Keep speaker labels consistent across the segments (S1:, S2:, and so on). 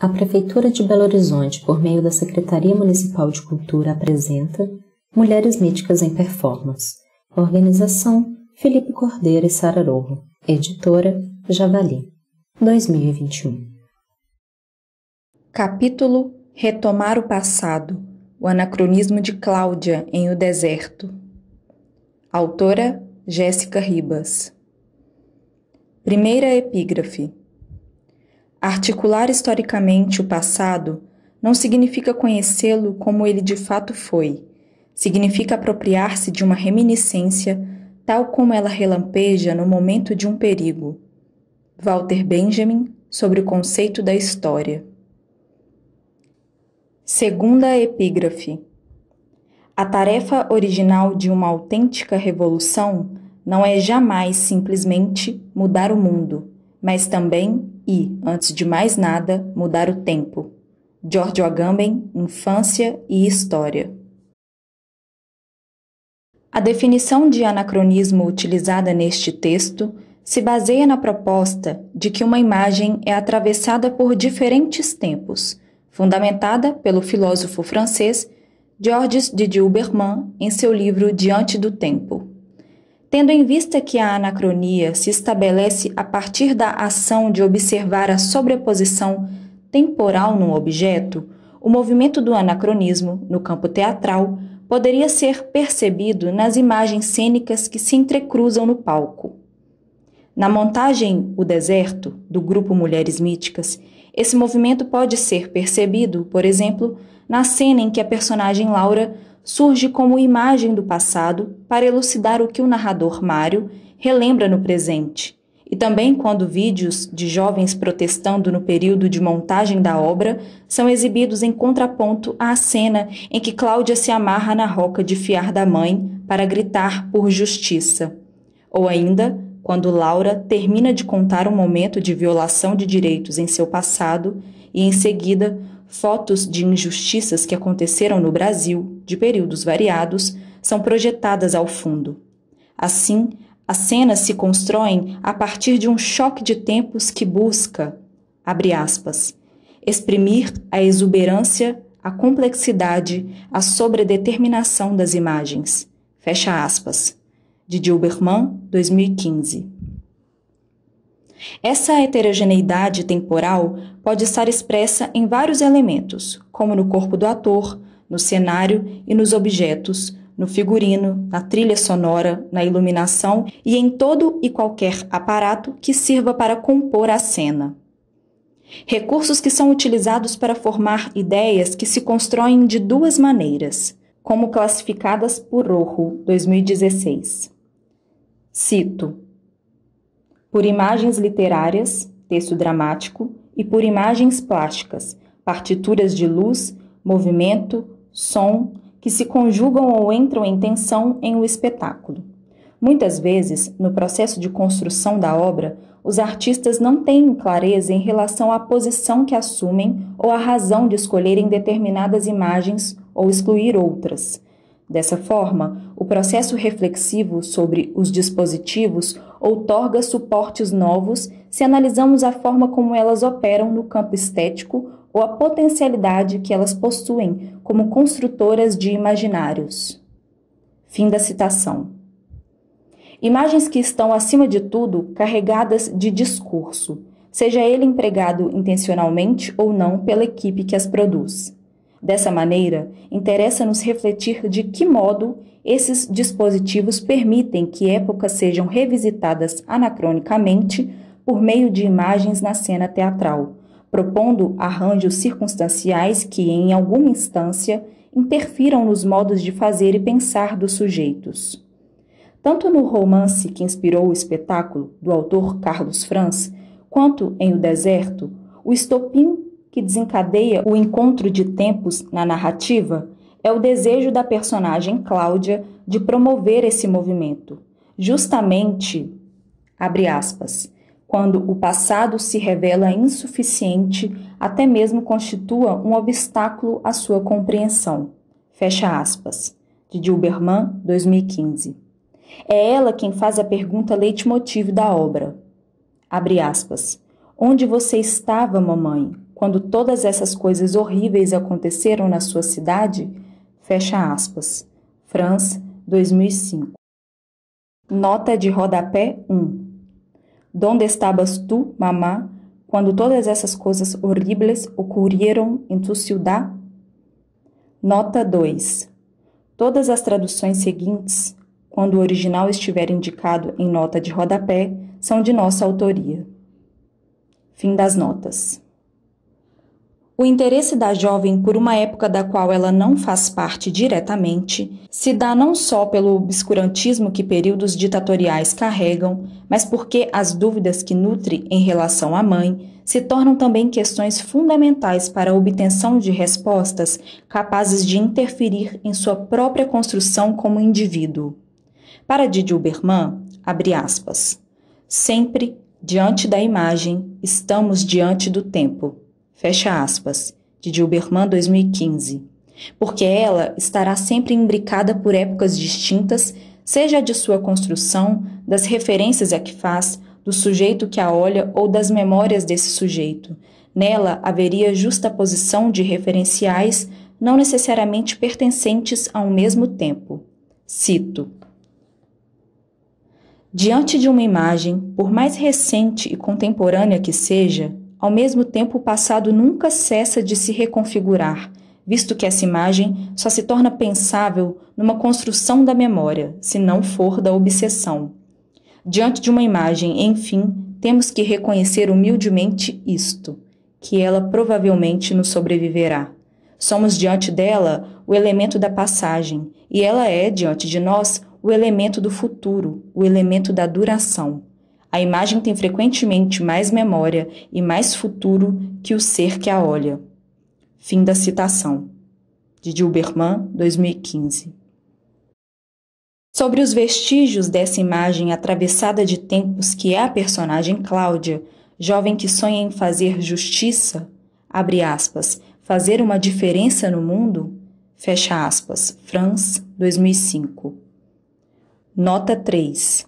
S1: A Prefeitura de Belo Horizonte, por meio da Secretaria Municipal de Cultura, apresenta Mulheres Míticas em Performance. Organização: Felipe Cordeiro e Sara Rojo. Editora: Javali. 2021.
S2: Capítulo: Retomar o passado. O anacronismo de Cláudia em O Deserto. Autora: Jéssica Ribas. Primeira epígrafe. Articular historicamente o passado não significa conhecê-lo como ele de fato foi. Significa apropriar-se de uma reminiscência, tal como ela relampeja no momento de um perigo. Walter Benjamin, sobre o conceito da história. Segunda epígrafe. A tarefa original de uma autêntica revolução não é jamais simplesmente mudar o mundo, mas também e, antes de mais nada, mudar o tempo. George Agamben, Infância e História. A definição de anacronismo utilizada neste texto se baseia na proposta de que uma imagem é atravessada por diferentes tempos, fundamentada pelo filósofo francês Georges de Dilberman em seu livro Diante do Tempo. Tendo em vista que a anacronia se estabelece a partir da ação de observar a sobreposição temporal num objeto, o movimento do anacronismo, no campo teatral, poderia ser percebido nas imagens cênicas que se entrecruzam no palco. Na montagem O Deserto, do grupo Mulheres Míticas, esse movimento pode ser percebido, por exemplo, na cena em que a personagem Laura surge como imagem do passado para elucidar o que o narrador Mário relembra no presente, e também quando vídeos de jovens protestando no período de montagem da obra são exibidos em contraponto à cena em que Cláudia se amarra na roca de fiar da mãe para gritar por justiça, ou ainda quando Laura termina de contar um momento de violação de direitos em seu passado e, em seguida, fotos de injustiças que aconteceram no Brasil, de períodos variados, são projetadas ao fundo. Assim, as cenas se constroem a partir de um choque de tempos que busca, abre aspas, exprimir a exuberância, a complexidade, a sobredeterminação das imagens. Fecha aspas. De Dilberman, 2015. Essa heterogeneidade temporal pode estar expressa em vários elementos, como no corpo do ator, no cenário e nos objetos, no figurino, na trilha sonora, na iluminação e em todo e qualquer aparato que sirva para compor a cena. Recursos que são utilizados para formar ideias que se constroem de duas maneiras, como classificadas por Rojo, 2016. Cito: por imagens literárias, texto dramático, e por imagens plásticas, partituras de luz, movimento, som, que se conjugam ou entram em tensão em um espetáculo. Muitas vezes, no processo de construção da obra, os artistas não têm clareza em relação à posição que assumem ou à razão de escolherem determinadas imagens ou excluir outras. Dessa forma, o processo reflexivo sobre os dispositivos outorga suportes novos se analisamos a forma como elas operam no campo estético ou a potencialidade que elas possuem como construtoras de imaginários. Fim da citação. Imagens que estão, acima de tudo, carregadas de discurso, seja ele empregado intencionalmente ou não pela equipe que as produz. Dessa maneira, interessa-nos refletir de que modo esses dispositivos permitem que épocas sejam revisitadas anacronicamente por meio de imagens na cena teatral, propondo arranjos circunstanciais que, em alguma instância, interfiram nos modos de fazer e pensar dos sujeitos. Tanto no romance que inspirou o espetáculo, do autor Carlos Franz, quanto em O Deserto, o estopim que desencadeia o encontro de tempos na narrativa é o desejo da personagem Cláudia de promover esse movimento, justamente, abre aspas, quando o passado se revela insuficiente, até mesmo constitua um obstáculo à sua compreensão. Fecha aspas. De Dilberman, 2015. É ela quem faz a pergunta leitmotiv da obra. Abre aspas. Onde você estava, mamãe, quando todas essas coisas horríveis aconteceram na sua cidade? Fecha aspas. France, 2005. Nota de rodapé 1. ¿Dónde estabas tú, mamá, quando todas essas coisas horríveis ocorreram em tu ciudad? Nota 2. Todas as traduções seguintes, quando o original estiver indicado em nota de rodapé, são de nossa autoria. Fim das notas. O interesse da jovem por uma época da qual ela não faz parte diretamente se dá não só pelo obscurantismo que períodos ditatoriais carregam, mas porque as dúvidas que nutre em relação à mãe se tornam também questões fundamentais para a obtenção de respostas capazes de interferir em sua própria construção como indivíduo. Para Didi Uberman, abre aspas, sempre, diante da imagem, estamos diante do tempo. Fecha aspas, Didi Uberman, 2015. Porque ela estará sempre imbricada por épocas distintas, seja a de sua construção, das referências a que faz, do sujeito que a olha ou das memórias desse sujeito. Nela haveria justaposição de referenciais não necessariamente pertencentes a um mesmo tempo. Cito. Diante de uma imagem, por mais recente e contemporânea que seja, ao mesmo tempo o passado nunca cessa de se reconfigurar, visto que essa imagem só se torna pensável numa construção da memória, se não for da obsessão. Diante de uma imagem, enfim, temos que reconhecer humildemente isto, que ela provavelmente nos sobreviverá. Somos diante dela o elemento da passagem, e ela é, diante de nós, o elemento do futuro, o elemento da duração. A imagem tem frequentemente mais memória e mais futuro que o ser que a olha. Fim da citação. Didi Uberman, 2015. Sobre os vestígios dessa imagem atravessada de tempos que é a personagem Cláudia, jovem que sonha em fazer justiça, abre aspas, fazer uma diferença no mundo, fecha aspas, France, 2005. Nota 3.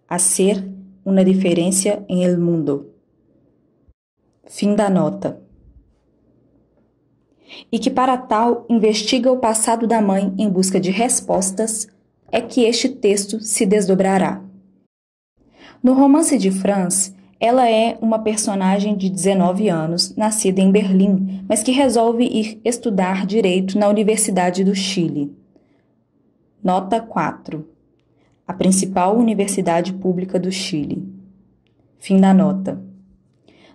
S2: A ser uma diferença em el mundo. Fim da nota. E que para tal investiga o passado da mãe em busca de respostas, é que este texto se desdobrará. No romance de France, ela é uma personagem de 19 anos, nascida em Berlim, mas que resolve ir estudar direito na Universidade do Chile. Nota 4. A principal universidade pública do Chile. Fim da nota.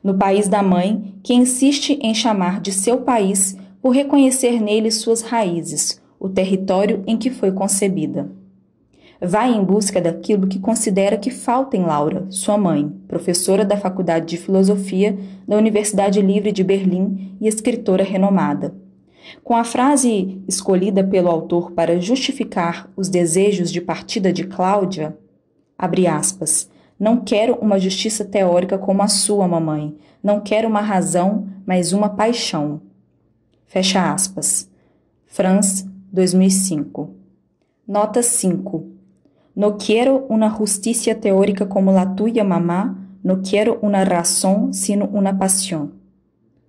S2: No país da mãe, que insiste em chamar de seu país por reconhecer nele suas raízes, o território em que foi concebida. Vai em busca daquilo que considera que falta em Laura, sua mãe, professora da Faculdade de Filosofia da Universidade Livre de Berlim e escritora renomada. Com a frase escolhida pelo autor para justificar os desejos de partida de Cláudia, abre aspas, não quero uma justiça teórica como a sua, mamãe, não quero uma razão, mas uma paixão. Fecha aspas. France, 2005. Nota 5. No quiero una justicia teórica como la tuya, mamá, no quiero una razón, sino una pasión.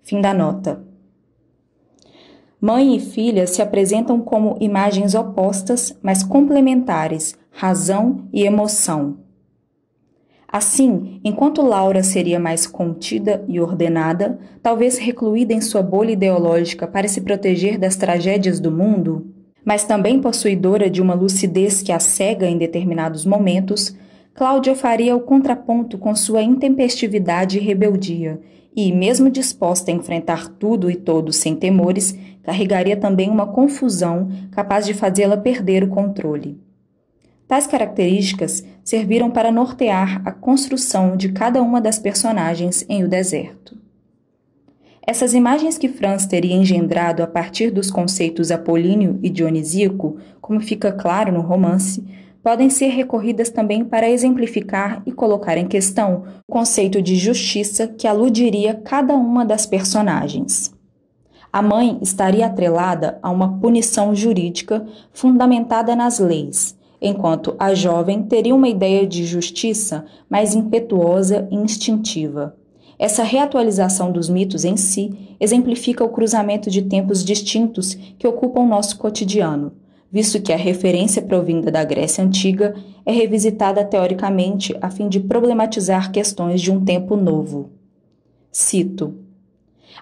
S2: Fim da nota. Mãe e filha se apresentam como imagens opostas, mas complementares, razão e emoção. Assim, enquanto Laura seria mais contida e ordenada, talvez recluída em sua bolha ideológica para se proteger das tragédias do mundo, mas também possuidora de uma lucidez que a cega em determinados momentos, Cláudia faria o contraponto com sua intempestividade e rebeldia, e, mesmo disposta a enfrentar tudo e todos sem temores, carregaria também uma confusão capaz de fazê-la perder o controle. Tais características serviram para nortear a construção de cada uma das personagens em O Deserto. Essas imagens que France teria engendrado a partir dos conceitos apolíneo e dionisíaco, como fica claro no romance, podem ser recorridas também para exemplificar e colocar em questão o conceito de justiça que aludiria cada uma das personagens. A mãe estaria atrelada a uma punição jurídica fundamentada nas leis, enquanto a jovem teria uma ideia de justiça mais impetuosa e instintiva. Essa reatualização dos mitos em si exemplifica o cruzamento de tempos distintos que ocupam nosso cotidiano, visto que a referência provinda da Grécia Antiga é revisitada teoricamente a fim de problematizar questões de um tempo novo. Cito: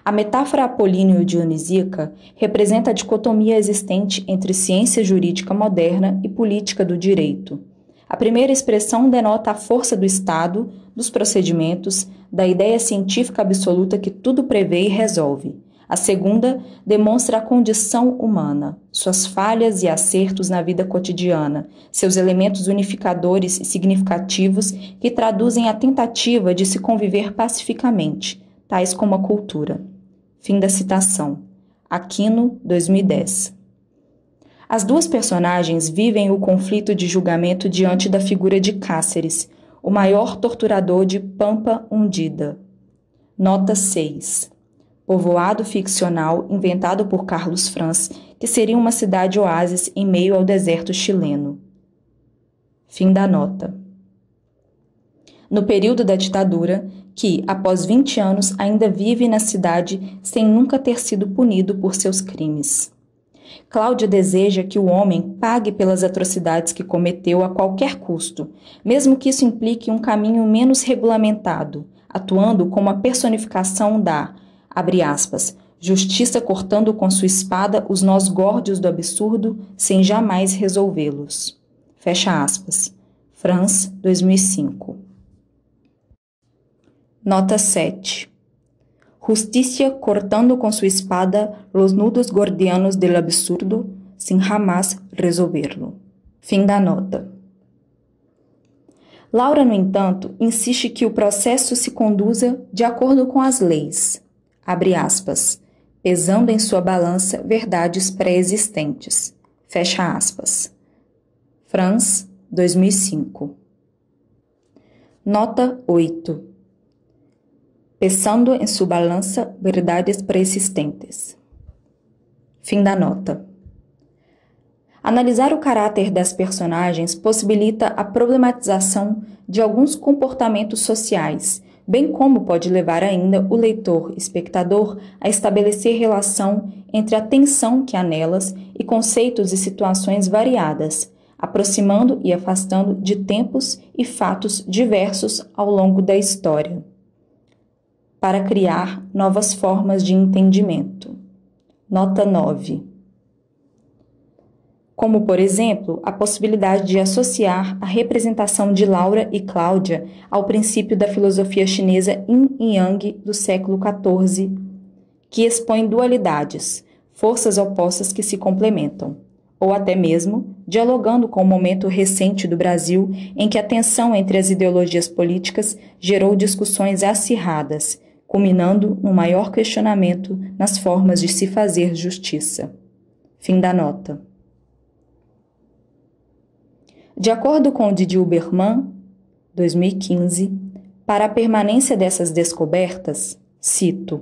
S2: a metáfora apolíneo-dionisíaca representa a dicotomia existente entre ciência jurídica moderna e política do direito. A primeira expressão denota a força do Estado, dos procedimentos, da ideia científica absoluta que tudo prevê e resolve. A segunda demonstra a condição humana, suas falhas e acertos na vida cotidiana, seus elementos unificadores e significativos que traduzem a tentativa de se conviver pacificamente, tais como a cultura. Fim da citação. Aquino, 2010. As duas personagens vivem o conflito de julgamento diante da figura de Cáceres, o maior torturador de Pampa Hundida. Nota 6. Povoado ficcional inventado por Carlos Franz, que seria uma cidade-oásis em meio ao deserto chileno. Fim da nota. No período da ditadura, que, após 20 anos, ainda vive na cidade sem nunca ter sido punido por seus crimes. Cláudia deseja que o homem pague pelas atrocidades que cometeu a qualquer custo, mesmo que isso implique um caminho menos regulamentado, atuando como a personificação da, abre aspas, justiça cortando com sua espada os nós górdios do absurdo sem jamais resolvê-los. Fecha aspas. Franz, 2005. Nota 7. Justicia cortando com sua espada los nudos gordianos del absurdo sem jamais resolverlo. Fim da nota. Laura, no entanto, insiste que o processo se conduza de acordo com as leis, abre aspas, pesando em sua balança verdades pré-existentes, fecha aspas. Franz, 2005. Nota 8. Pesando em sua balança verdades pré-existentes. Fim da nota. Analisar o caráter das personagens possibilita a problematização de alguns comportamentos sociais, bem como pode levar ainda o leitor, espectador, a estabelecer relação entre a tensão que há nelas e conceitos e situações variadas, aproximando e afastando de tempos e fatos diversos ao longo da história, para criar novas formas de entendimento. Nota 9. Como, por exemplo, a possibilidade de associar a representação de Laura e Cláudia ao princípio da filosofia chinesa Yin e Yang do século XIV, que expõe dualidades, forças opostas que se complementam, ou até mesmo dialogando com o momento recente do Brasil em que a tensão entre as ideologias políticas gerou discussões acirradas, culminando no maior questionamento nas formas de se fazer justiça. Fim da nota. De acordo com Didier Berman, 2015, para a permanência dessas descobertas, cito,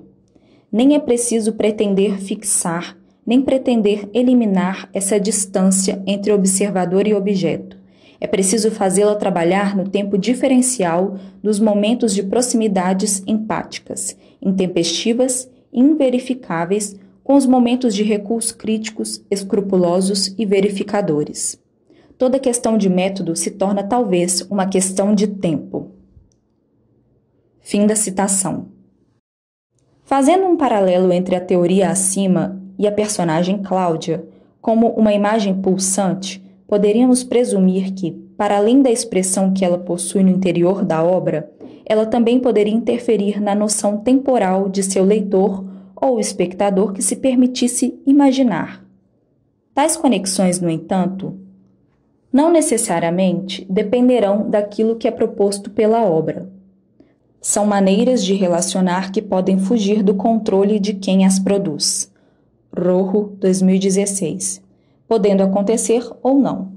S2: nem é preciso pretender fixar, nem pretender eliminar essa distância entre observador e objeto. É preciso fazê-la trabalhar no tempo diferencial dos momentos de proximidades empáticas, intempestivas e inverificáveis, com os momentos de recuos críticos, escrupulosos e verificadores. Toda questão de método se torna talvez uma questão de tempo. Fim da citação. Fazendo um paralelo entre a teoria acima e a personagem Cláudia, como uma imagem pulsante, poderíamos presumir que, para além da expressão que ela possui no interior da obra, ela também poderia interferir na noção temporal de seu leitor ou espectador que se permitisse imaginar. Tais conexões, no entanto, não necessariamente dependerão daquilo que é proposto pela obra. São maneiras de relacionar que podem fugir do controle de quem as produz. Rojo, 2016. Podendo acontecer ou não.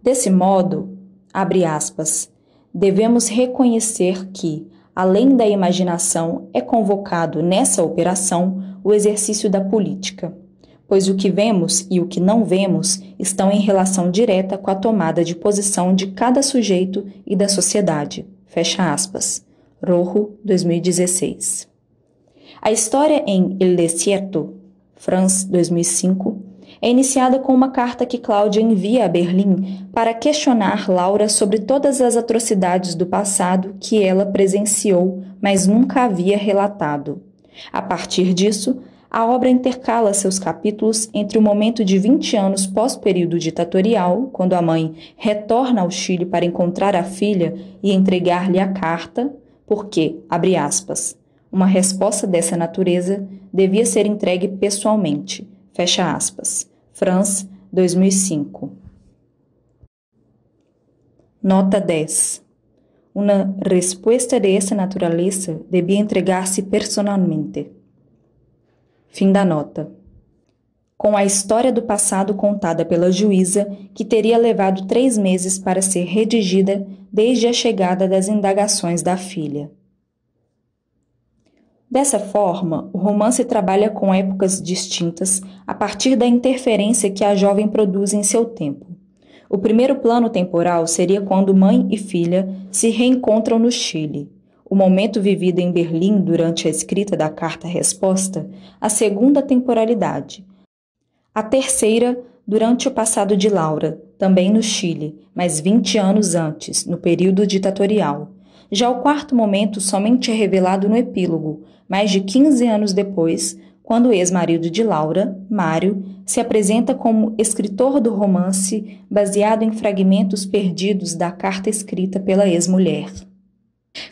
S2: Desse modo, abre aspas, devemos reconhecer que, além da imaginação, é convocado nessa operação o exercício da política, pois o que vemos e o que não vemos estão em relação direta com a tomada de posição de cada sujeito e da sociedade. Fecha aspas. Rojo, 2016. A história em El Desierto, France, 2005, é iniciada com uma carta que Cláudia envia a Berlim para questionar Laura sobre todas as atrocidades do passado que ela presenciou, mas nunca havia relatado. A partir disso, a obra intercala seus capítulos entre o momento de 20 anos pós-período ditatorial, quando a mãe retorna ao Chile para encontrar a filha e entregar-lhe a carta, porque, abre aspas, uma resposta dessa natureza devia ser entregue pessoalmente, fecha aspas. France, 2005. Nota 10. Uma resposta de essa natureza devia entregar-se personalmente. Fim da nota. Com a história do passado contada pela juíza, que teria levado 3 meses para ser redigida desde a chegada das indagações da filha. Dessa forma, o romance trabalha com épocas distintas a partir da interferência que a jovem produz em seu tempo. O primeiro plano temporal seria quando mãe e filha se reencontram no Chile. O momento vivido em Berlim durante a escrita da carta-resposta, a segunda temporalidade. A terceira, durante o passado de Laura, também no Chile, mas 20 anos antes, no período ditatorial. Já o quarto momento somente é revelado no epílogo, mais de 15 anos depois, quando o ex-marido de Laura, Mário, se apresenta como escritor do romance baseado em fragmentos perdidos da carta escrita pela ex-mulher.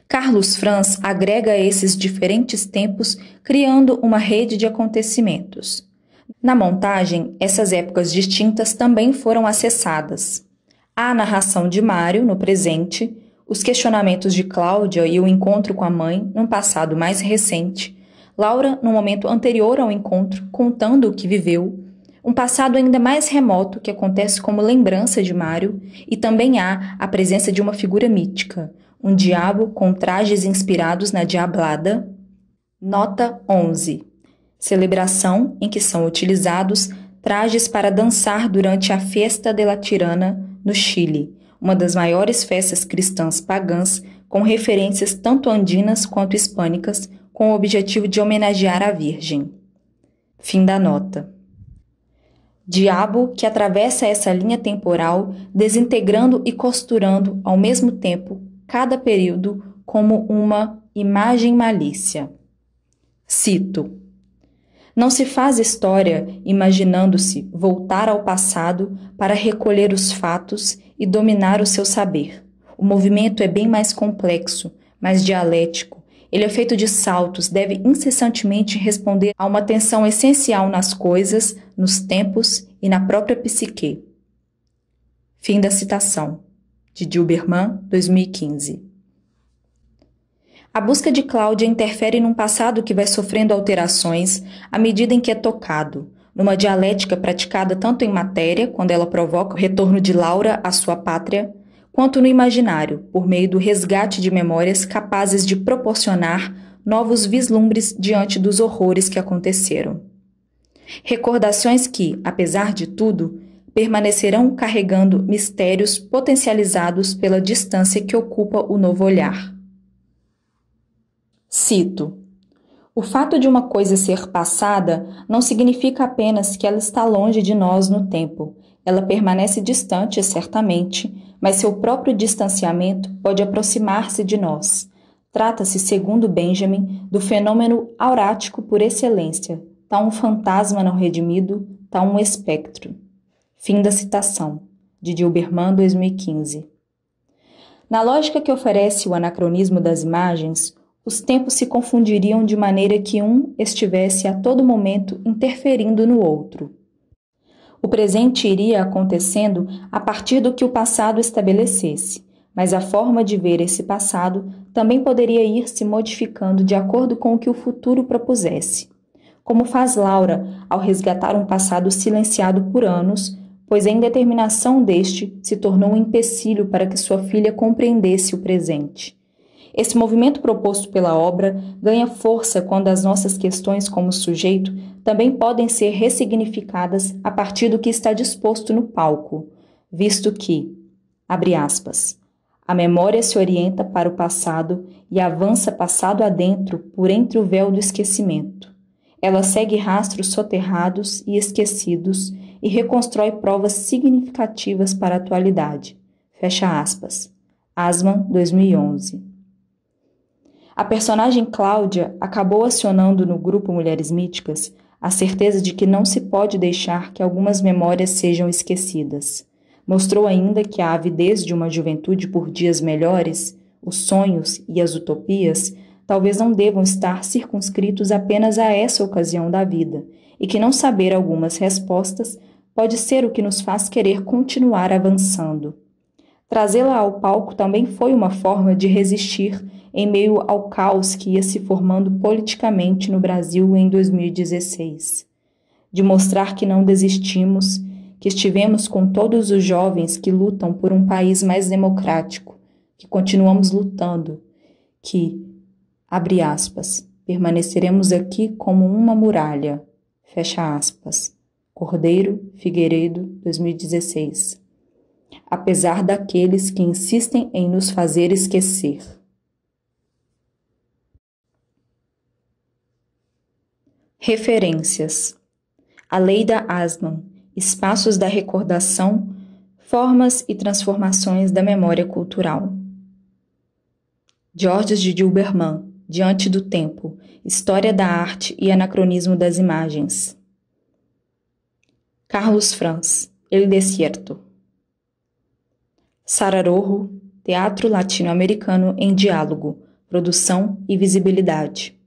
S2: Carlos Franz agrega a esses diferentes tempos, criando uma rede de acontecimentos. Na montagem, essas épocas distintas também foram acessadas. Há a narração de Mário, no presente, os questionamentos de Cláudia e o encontro com a mãe, num passado mais recente, Laura, no momento anterior ao encontro, contando o que viveu, um passado ainda mais remoto que acontece como lembrança de Mário, e também há a presença de uma figura mítica, um diabo com trajes inspirados na Diablada. Nota 11. Celebração em que são utilizados trajes para dançar durante a Fiesta de la Tirana, no Chile, uma das maiores festas cristãs pagãs, com referências tanto andinas quanto hispânicas, com o objetivo de homenagear a Virgem. Fim da nota. Diabo que atravessa essa linha temporal, desintegrando e costurando ao mesmo tempo cada período como uma imagem malícia. Cito: não se faz história imaginando-se voltar ao passado para recolher os fatos e dominar o seu saber. O movimento é bem mais complexo, mais dialético. Ele é feito de saltos, deve incessantemente responder a uma tensão essencial nas coisas, nos tempos e na própria psique. Fim da citação. De Dilberman, 2015. A busca de Cláudia interfere num passado que vai sofrendo alterações à medida em que é tocado, numa dialética praticada tanto em matéria, quando ela provoca o retorno de Laura à sua pátria, quanto no imaginário, por meio do resgate de memórias capazes de proporcionar novos vislumbres diante dos horrores que aconteceram. Recordações que, apesar de tudo, permanecerão carregando mistérios potencializados pela distância que ocupa o novo olhar. Cito: o fato de uma coisa ser passada não significa apenas que ela está longe de nós no tempo. Ela permanece distante, certamente, mas seu próprio distanciamento pode aproximar-se de nós. Trata-se, segundo Benjamin, do fenômeno aurático por excelência, tal um fantasma não redimido, tal um espectro. Fim da citação, de Dilberman, 2015. Na lógica que oferece o anacronismo das imagens, os tempos se confundiriam de maneira que um estivesse a todo momento interferindo no outro. O presente iria acontecendo a partir do que o passado estabelecesse, mas a forma de ver esse passado também poderia ir se modificando de acordo com o que o futuro propusesse. Como faz Laura ao resgatar um passado silenciado por anos, pois a indeterminação deste se tornou um empecilho para que sua filha compreendesse o presente. Esse movimento proposto pela obra ganha força quando as nossas questões como sujeito também podem ser ressignificadas a partir do que está disposto no palco, visto que, abre aspas, A memória se orienta para o passado e avança passado adentro por entre o véu do esquecimento. Ela segue rastros soterrados e esquecidos e reconstrói provas significativas para a atualidade. Fecha aspas. Asman, 2011. A personagem Cláudia acabou acionando no grupo Mulheres Míticas a certeza de que não se pode deixar que algumas memórias sejam esquecidas. Mostrou ainda que a avidez de uma juventude por dias melhores, os sonhos e as utopias, talvez não devam estar circunscritos apenas a essa ocasião da vida, e que não saber algumas respostas pode ser o que nos faz querer continuar avançando. Trazê-la ao palco também foi uma forma de resistir em meio ao caos que ia se formando politicamente no Brasil em 2016. De mostrar que não desistimos, que estivemos com todos os jovens que lutam por um país mais democrático, que continuamos lutando, que, abre aspas, permaneceremos aqui como uma muralha, fecha aspas. Cordeiro, Figueiredo, 2016. Apesar daqueles que insistem em nos fazer esquecer. Referências: Aleida Asman, Espaços da Recordação, Formas e Transformações da Memória Cultural. Georges de Dilberman, Diante do Tempo, História da Arte e Anacronismo das Imagens. Carlos Franz, El Desierto. Sararorro, Teatro Latino-Americano em Diálogo, Produção e Visibilidade.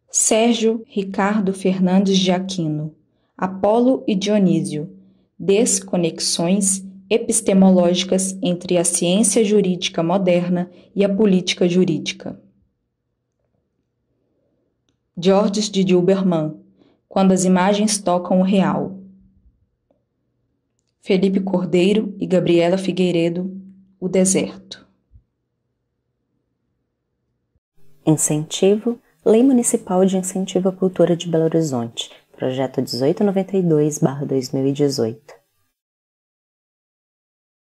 S2: Sérgio Ricardo Fernandes de Aquino, Apolo e Dionísio, Desconexões epistemológicas entre a ciência jurídica moderna e a política jurídica. Georges de Dilberman, Quando as imagens tocam o real. Felipe Cordeiro e Gabriela Figueiredo, O Deserto.
S1: Incentivo: Lei Municipal de Incentivo à Cultura de Belo Horizonte, Projeto 1892/2018.